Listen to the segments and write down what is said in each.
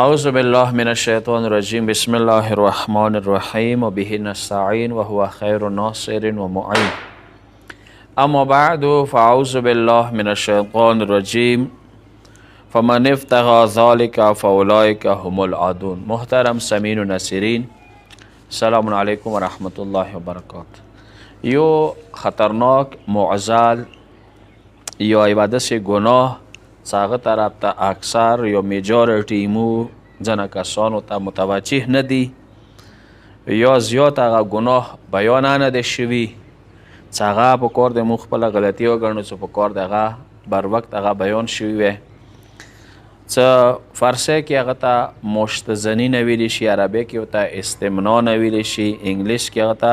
أعوذ بالله من الشيطان الرجيم بسم الله الرحمن الرحيم وبه نستعين وهو خير ناصر ومعين أما بعد فأعوذ بالله من الشيطان الرجيم فمن ابتغى ذلك فأولئك هم العادون. محترم سمعین و ناصرین، السلام علیکم ورحمۃ اللہ وبرکاتہ. یو خطرناک معضل یا عبادت سے گناه څاغه طرف ته اکثر یا میجارټي مو ځنه کسانو ته متوجه نه دي یا زیات هغه ګناه بیان نه دی شوي چې هغه په کار د موږ خپله غلطي وګڼو چې په کار د هغه بر وخت هغه بیان شوي وی څه فارسی کې هغه ته مشتزني نه ویلی شي، عربي کې ورته استمنا نه ویلی شي، انګلیش کې هغه ته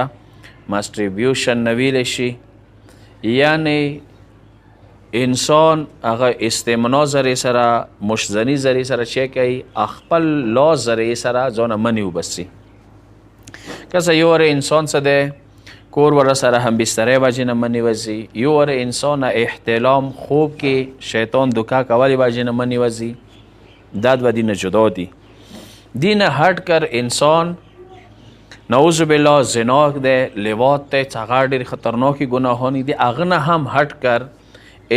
ماسټریبیوشن نه ویلی شي. یعنی انسان هغه استمنا ذریعه سره مشتزني ذریعه سره چې کوي خپل لاس ذریعه سره ځانه منی وبسي. که یو وره انسان څه دی کور وره سره هم بسترې وجې نه منی وځي، یو وره انسان احتلام خوب کې شیطان دوکه کولی وجې نه منی وځي، دا دوه دینه جدا دي. دینه هټ کر انسان نعوذ بالله زنا دی، لواط دی، څه ډېرې خطرناکې ګناهونه دي. هغه نه هم هټ کر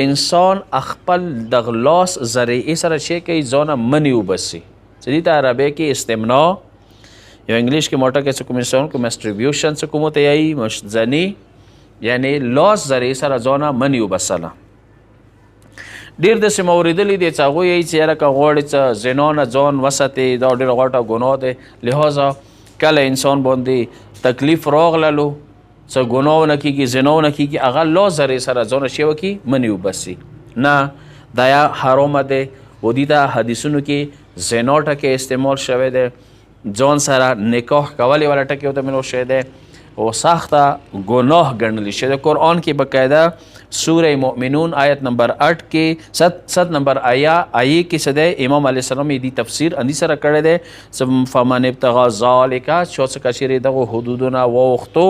انسان خپل د لاس ذریعې سره چې کوي ځانه منی وبسي، چې دې ته عربی کې استمنا یا انګلیش کې موټه کې څه کوم انسان کو ماسټریبیوشن څه کوم ته یایي مشتزني، یعنی لاس ذریعې سره ځانه منی وبسله. ډېر داسې مې اورېدلي دي چې هغوی یایي چې یاره که غواړې څه زنا نه ځان وساتې دا ډېره غټه ګناه دی، لهذا کله انسان باندې تکلیف راغللو څه ګناه ونه کېږي، زنا ونه کېږي، هغه لاس ذریعې سره ځانه شی وکړي منی وبسي. نه، دا یا حرامه دی و دې ته حدیثونو کې زنا ټکی استعمال شوی دی، ځان سره نکاح کولی والا ټکی ورته ملو شوی دی او سخته ګناه ګڼلی شوی دی. قرآن کې باقاعده سوره مؤمنون آیت نمبر 8 کې 7 نمبر آیه کې څه دی امام علیه السلام یې دې تفسیر اندې سره کړی دی. فمن ابتغى ذلک چې څه کچېرې دغو حدودونه واوښتو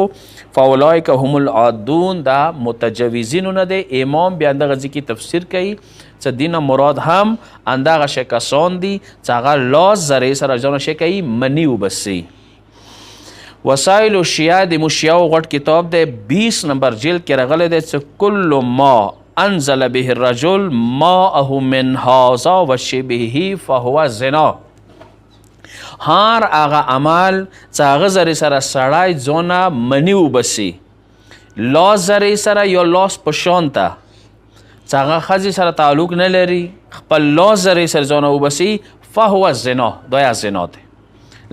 فاولئک هم العادون، دا متجوزینو نه دی. امام بیا همدغه ځای کې تفسیر کوي چې دینه مراد هم همدغه شی کسان دي چې هغه لاس ذریعې سره ځانه شی کوي مني وبسي. وسایل الشیعه د مشیعو غټ کتاب دی، 20 نمبر جلد کې راغلی دی چې کل ما انزل به الرجل ماءه من هذا وشبهه فهو زنا. هر هغه عمل چې هغه ذریعې سره سړی ځانه مني وبسي، لاس ذریعې سره یا لاس په شان ته چې هغه ښځې سره تعلق نه لري، خپل لاس ذریعې سره ځانه وبسي فهو زنا، دا یا زنا دی.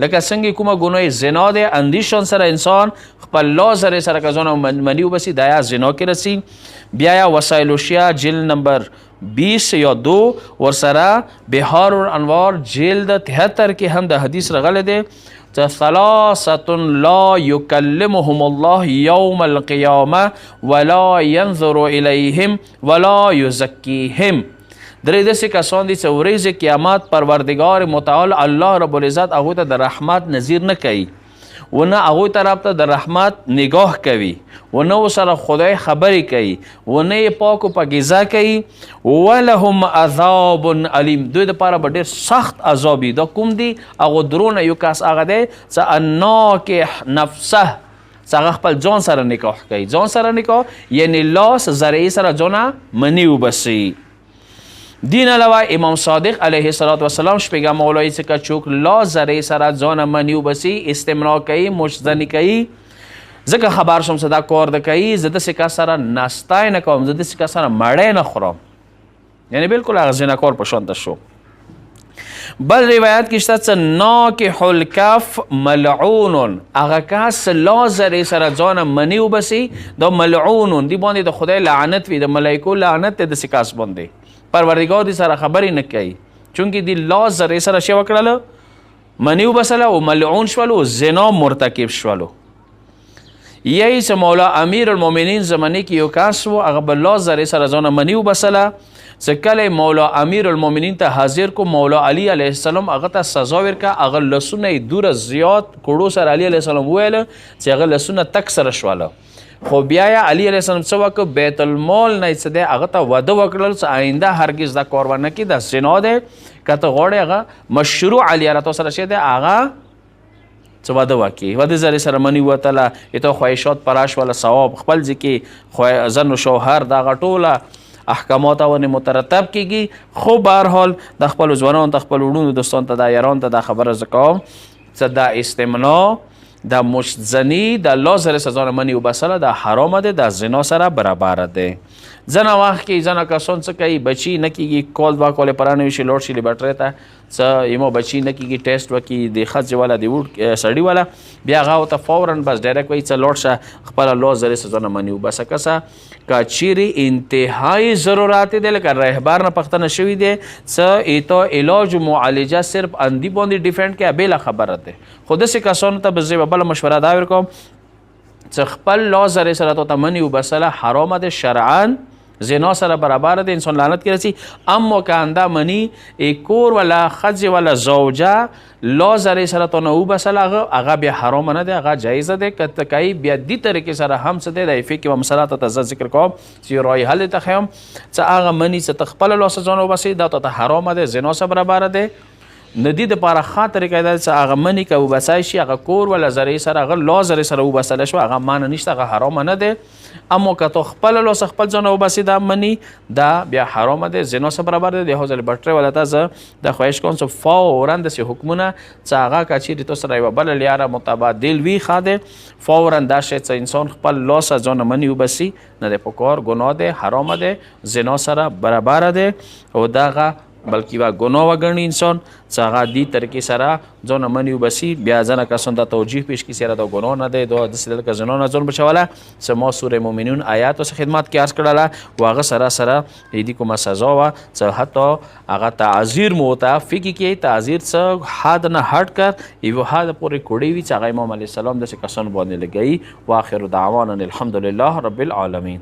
لکه څنګه کومه ګناه زنا دی اندیشان سره انسان خپل لاس ذریعې سره که ځانه مني وبسي دا یا زنا کې رسي. بیا یا وسایل الشیعه جلد نمبر 20 یا 2 ورسره بحار الانوار جلد 73 کې هم د حدیث راغلی دی چې ثلاثة لا يكلمهم الله يوم القيامة ولا ينظر إليهم ولا يزكيهم. درې داسې کسان دي چې ورځې قیامت پروردگار متعال الله رب العزت هغوی ته د رحمت نظیر نه کوي و نه هغوی طرف ته د رحمت نگاه کوي و نه سره خدای خبرې کوي و نه یې پاک و پاکیزه کوي. ولهم عذاب علیم، دوی دپاره به ډېر سخت عذاب وي. دا کوم دي؟ هغو درونه یو کس هغه دی چې الناکح نفسه، چې هغه خپل ځان سره نکاح کوي. ځان سره نکاح یعنی لاس ذریعې سره ځانه مني وبسي. دین علاوه امام صادق علیه السلام شپږم مولوی چې که چوک لاس ذریعې سره ځانه مني وبسي، استمنا کوي، مشتزني کوي، ځکه خبر شم چې دا کار د کوي، زه داسې کس سره ناستی نه کوم، زه داسې کس سره مړی نه خورم، یعنی بالکل هغه زناکار په شانته شو. بل روایت کې شته چې ناکح الکف ملعون، هغه کس لاس ذریعې سره ځانه مني وبسي دا ملعون، دی باندې د خدای لعنت وي، د ملایکو لعنت دی داسې کس باندې. پروردگار دی سره خبرې نه کوي چونکې دی لاس ذریعې سره شی وکړله مني وبسله او ملعون شولو، زنا مرتکب شولو. یی چې مولا امیر المؤمنین زمانې کې یو کس و، هغه به لاس ذریعې سره ځانه مني وبسله. چې کله مولا امیر المؤمنین ته حاضر کو، مولا علی علیه السلام هغه ته سزا ورکړه، هغه لسونه یې دوره زیات کړو سره علی علیه السلام وویله چې هغه لسونه تک سره شوله. خو بیا علی علیه السلام څه وکړ بیت المال نه څه دی هغه ته واده وکړل څه آینده هرګز دا کار ونه کړي دا زنا دی که ته غواړې هغه مشروع علی راته سره شی دی هغه څه واده وکړي واده زری سره منی وتله ایته خواهشات پراش ولا ثواب خپل ځکه زن و شوهر دغه ټوله احکامات او مترتب کیږي خو بهرحال د خپل ځوانانو د خپل وړونو دوستانو ته دا یاران ته دا خبره زکوم څه دا استمناء دا مشزنی د الله سره سزا نه منی وبسله دا حرام ده د زنا سره برابر ده ځنه وخت کې ځنه کسان څه کوي بچي نه کېږي کال دوه کال پرانه وي شي لوډ شي بیټرۍ ته څه یمو بچي نه کېږي ټیسټ وکړي د ښځې والا د وډ سړي والا بیا هغه ورته فورا بس ډایرکټ وایي څه لوډ شه خپله الله زرې سزا نه مني وبسه کسه که چیرې انتهایي ضرورات دی لکه رهبر نه پوښتنه شوي دی څه ایته علاج و معالجه صرف اندي باندې ډیفینډ کوي بېله خبره دی خو داسې کسانو ته به زه بله مشوره دا ورکوم څه خپل الله زرې سره ته مني وبسله حرامه دی شرعا زنا سره برابر ده انسان لعنت کې رسی اما که انده منی کور ولا خځې ولا زوجه لا زرې سره ته نه وبسله هغه بیا حرام نه دی هغه جایزه دی که ته کوي بیا دې طریقې سره هم څه دی د فقه و مسله ته زه ذکر کوم چې رای حل ته ښیم څه هغه مني څه ته خپله لاسه ځان وبسئ دا ته حرامه دی زنا سره برابر دی ندی د پاره ښه طریقه ده چې هغه منی که وبسای شي هغه کور ولا زرې سره هغه لا زرې سره وبسله شو هغه مانه نشته هغه حرامه نه دی اما که تو خپل لاسه خپل ځان وبسي دا منی دا بیا حرامه دی زنا سره برابر دی د یو ځل بټرۍ ولا ته زه د خواهش کوم چې فورا داسې حکمونه چې هغه که چیرې تو سره یوه بله لیاره متبادل وي ښه دی فورا دا شی چې انسان خپل لاسه ځان منی وبسي نه دی په کار ګناه دی حرامه دی زنا سره برابر دی او دغه بلکې وا ګناه وګڼي انسان چې هغه دې طریقې سره ځان مني وبسي بیا ځنه کسان ته توجیه پیش کړي سره دا ګناه نه دی دا داسې لکه زنا نه ځان بچوله چې ما سورې مؤمنون آیات اوس خدمت کې عرض کړله و هغه سره سره دې کومه سزا وه چې حتی هغه تعذیر مو ورته فکر کې تعذیر څه حد نه هټ کر یو حد پورې کوړی وي چې هغه امام علیه السلام داسې کسانو باندې لګوي و آخر دعوانا الحمدلله رب العالمین